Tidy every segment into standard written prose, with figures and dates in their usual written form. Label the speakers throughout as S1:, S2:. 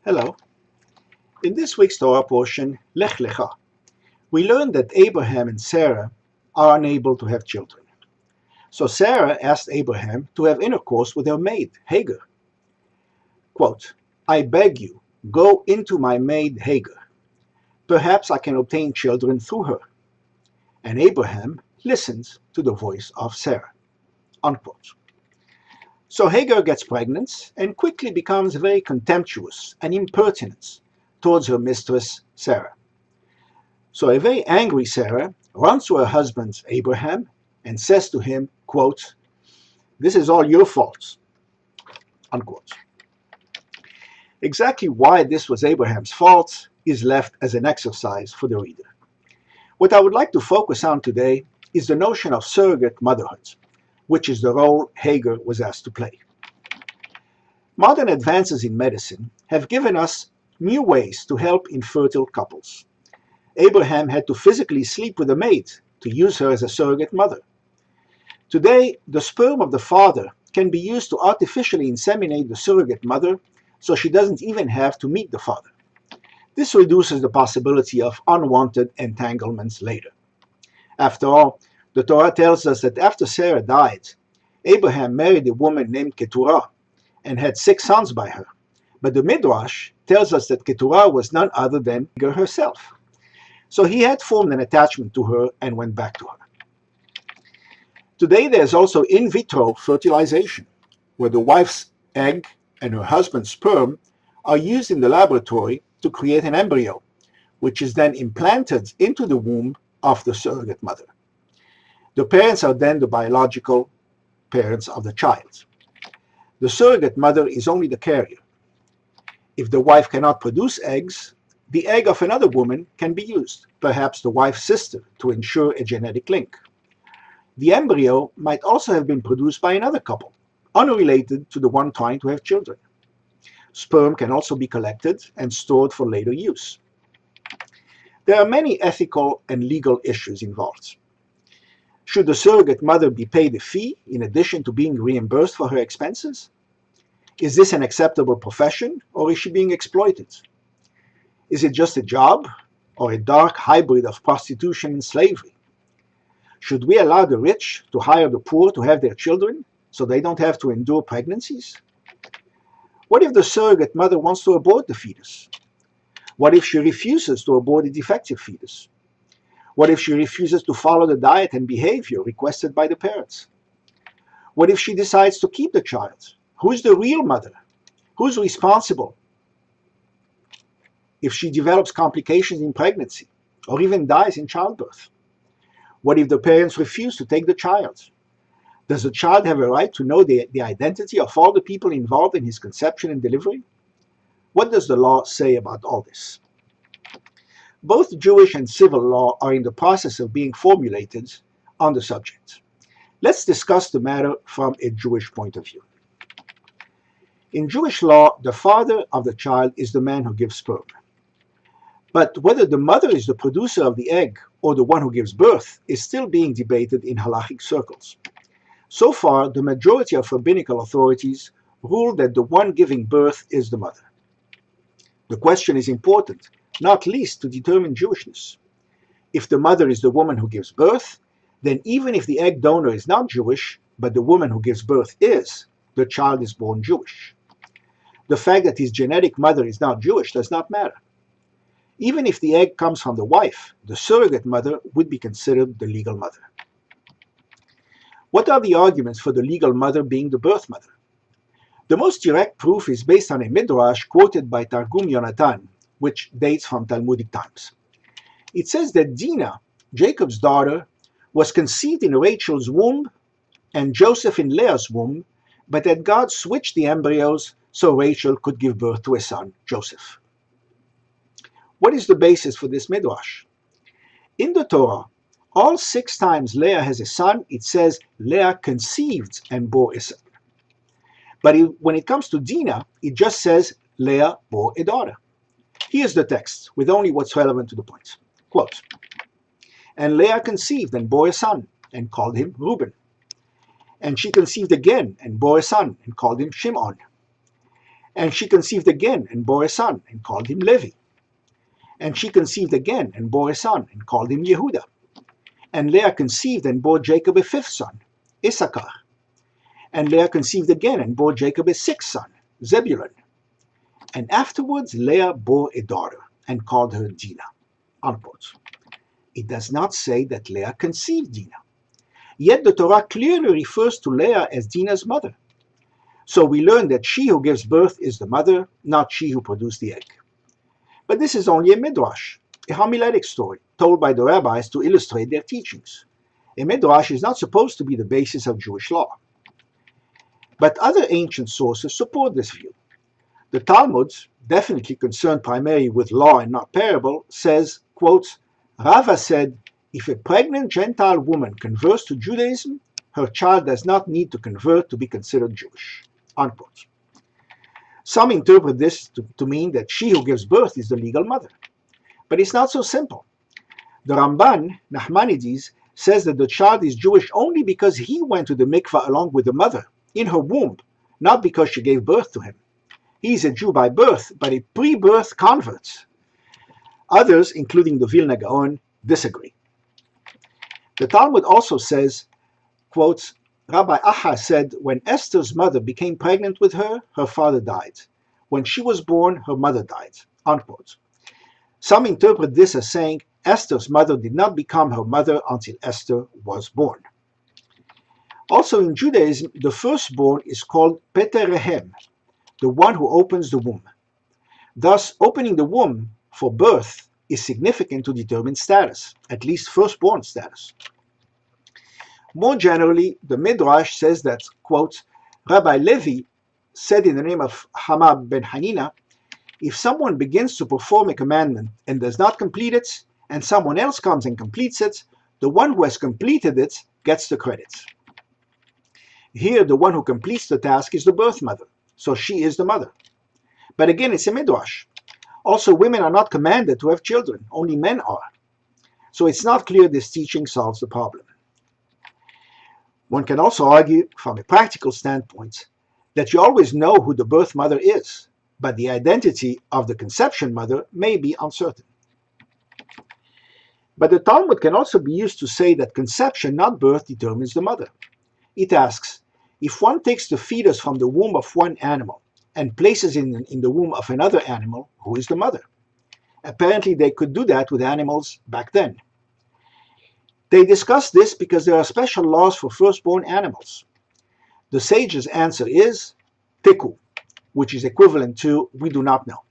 S1: Hello. In this week's Torah portion, Lech Lecha, we learn that Abraham and Sarah are unable to have children. So Sarah asked Abraham to have intercourse with her maid, Hagar. Quote, "I beg you, go into my maid Hagar. Perhaps I can obtain children through her." And Abraham listened to the voice of Sarah. Unquote. So Hagar gets pregnant and quickly becomes very contemptuous and impertinent towards her mistress Sarah. So a very angry Sarah runs to her husband Abraham and says to him, quote, "This is all your fault." Unquote. Exactly why this was Abraham's fault is left as an exercise for the reader. What I would like to focus on today is the notion of surrogate motherhood, which is the role Hagar was asked to play. Modern advances in medicine have given us new ways to help infertile couples. Abraham had to physically sleep with a maid to use her as a surrogate mother. Today, the sperm of the father can be used to artificially inseminate the surrogate mother so she doesn't even have to meet the father. This reduces the possibility of unwanted entanglements later. After all, the Torah tells us that after Sarah died, Abraham married a woman named Keturah and had 6 sons by her. But the Midrash tells us that Keturah was none other than Hagar herself. So he had formed an attachment to her and went back to her. Today there's also in-vitro fertilization, where the wife's egg and her husband's sperm are used in the laboratory to create an embryo, which is then implanted into the womb of the surrogate mother. The parents are then the biological parents of the child. The surrogate mother is only the carrier. If the wife cannot produce eggs, the egg of another woman can be used, perhaps the wife's sister, to ensure a genetic link. The embryo might also have been produced by another couple, unrelated to the one trying to have children. Sperm can also be collected and stored for later use. There are many ethical and legal issues involved. Should the surrogate mother be paid a fee in addition to being reimbursed for her expenses? Is this an acceptable profession, or is she being exploited? Is it just a job, or a dark hybrid of prostitution and slavery? Should we allow the rich to hire the poor to have their children so they don't have to endure pregnancies? What if the surrogate mother wants to abort the fetus? What if she refuses to abort a defective fetus? What if she refuses to follow the diet and behavior requested by the parents? What if she decides to keep the child? Who's the real mother? Who's responsible if she develops complications in pregnancy or even dies in childbirth? What if the parents refuse to take the child? Does the child have a right to know the identity of all the people involved in his conception and delivery? What does the law say about all this? Both Jewish and civil law are in the process of being formulated on the subject. Let's discuss the matter from a Jewish point of view. In Jewish law, the father of the child is the man who gives sperm. But whether the mother is the producer of the egg or the one who gives birth is still being debated in halachic circles. So far, the majority of rabbinical authorities rule that the one giving birth is the mother. The question is important, not least to determine Jewishness. If the mother is the woman who gives birth, then even if the egg donor is not Jewish, but the woman who gives birth is, the child is born Jewish. The fact that his genetic mother is not Jewish does not matter. Even if the egg comes from the wife, the surrogate mother would be considered the legal mother. What are the arguments for the legal mother being the birth mother? The most direct proof is based on a midrash quoted by Targum Yonatan, which dates from Talmudic times. It says that Dinah, Jacob's daughter, was conceived in Rachel's womb and Joseph in Leah's womb, but that God switched the embryos so Rachel could give birth to a son, Joseph. What is the basis for this midrash? In the Torah, all 6 times Leah has a son, it says Leah conceived and bore a son. But when it comes to Dinah, it just says Leah bore a daughter. Here's the text, with only what's relevant to the point. Quote, "And Leah conceived and bore a son, and called him Reuben. And she conceived again, and bore a son, and called him Shimon. And she conceived again and bore a son and called him Levi. And she conceived again and bore a son and called him Yehuda. And Leah conceived and bore Jacob a fifth son, Issachar. And Leah conceived again and bore Jacob a sixth son, Zebulun. And afterwards Leah bore a daughter and called her Dinah. Unquote. It does not say that Leah conceived Dinah. Yet the Torah clearly refers to Leah as Dinah's mother. So we learn that she who gives birth is the mother, not she who produced the egg. But this is only a midrash, a homiletic story told by the rabbis to illustrate their teachings. A midrash is not supposed to be the basis of Jewish law. But other ancient sources support this view. The Talmud, definitely concerned primarily with law and not parable, says, quote, Rava said, if a pregnant Gentile woman converts to Judaism, her child does not need to convert to be considered Jewish. Unquote. Some interpret this to mean that she who gives birth is the legal mother. But it's not so simple. The Ramban, Nachmanides, says that the child is Jewish only because he went to the mikvah along with the mother, in her womb, not because she gave birth to him. He is a Jew by birth, but a pre-birth convert. Others, including the Vilna Gaon, disagree. The Talmud also says, quote, Rabbi Aha said, when Esther's mother became pregnant with her, her father died. When she was born, her mother died. Unquote. Some interpret this as saying Esther's mother did not become her mother until Esther was born. Also in Judaism, the firstborn is called Peter Rehem, the one who opens the womb. Thus, opening the womb for birth is significant to determine status, at least firstborn status. More generally, the Midrash says that, quote, Rabbi Levi said in the name of Hama ben Hanina, if someone begins to perform a commandment and does not complete it, and someone else comes and completes it, the one who has completed it gets the credit. Here, the one who completes the task is the birth mother, so she is the mother. But again, it's a midrash. Also, women are not commanded to have children, only men are. So it's not clear this teaching solves the problem. One can also argue, from a practical standpoint, that you always know who the birth mother is, but the identity of the conception mother may be uncertain. But the Talmud can also be used to say that conception, not birth, determines the mother. It asks, if one takes the fetus from the womb of one animal and places it in the womb of another animal, who is the mother? Apparently they could do that with animals back then. They discuss this because there are special laws for firstborn animals. The sage's answer is teku, which is equivalent to we do not know.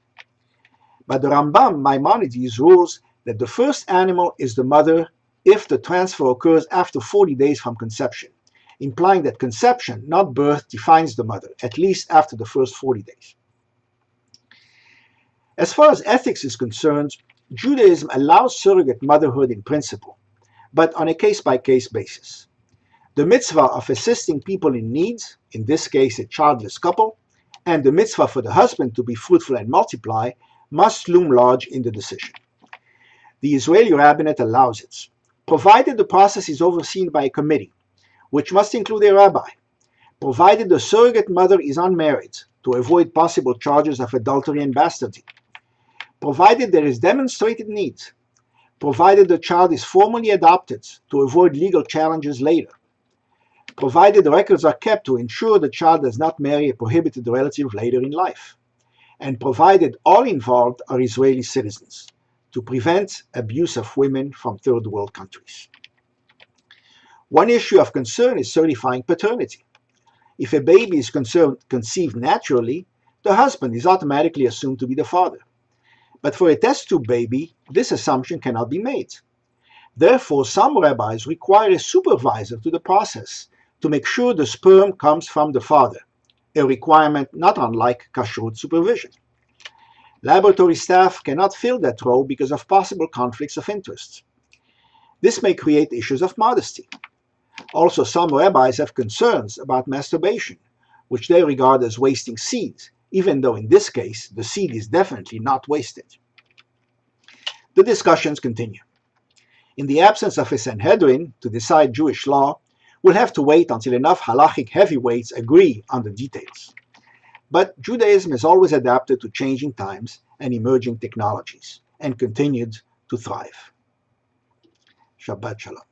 S1: But the Rambam Maimonides rules that the first animal is the mother if the transfer occurs after 40 days from conception, implying that conception, not birth, defines the mother, at least after the first 40 days. As far as ethics is concerned, Judaism allows surrogate motherhood in principle, but on a case-by-case basis. The mitzvah of assisting people in need, in this case a childless couple, and the mitzvah for the husband to be fruitful and multiply must loom large in the decision. The Israeli rabbinate allows it, provided the process is overseen by a committee, which must include a rabbi, provided the surrogate mother is unmarried to avoid possible charges of adultery and bastardy, provided there is demonstrated need, provided the child is formally adopted to avoid legal challenges later, provided the records are kept to ensure the child does not marry a prohibited relative later in life, and provided all involved are Israeli citizens, to prevent abuse of women from third world countries. One issue of concern is certifying paternity. If a baby is conceived naturally, the husband is automatically assumed to be the father. But for a test tube baby, this assumption cannot be made. Therefore, some rabbis require a supervisor to the process to make sure the sperm comes from the father, a requirement not unlike kashrut supervision. Laboratory staff cannot fill that role because of possible conflicts of interest. This may create issues of modesty. Also, some rabbis have concerns about masturbation, which they regard as wasting seed, even though in this case the seed is definitely not wasted. The discussions continue. In the absence of a Sanhedrin to decide Jewish law, we'll have to wait until enough halachic heavyweights agree on the details. But Judaism has always adapted to changing times and emerging technologies, and continued to thrive. Shabbat Shalom.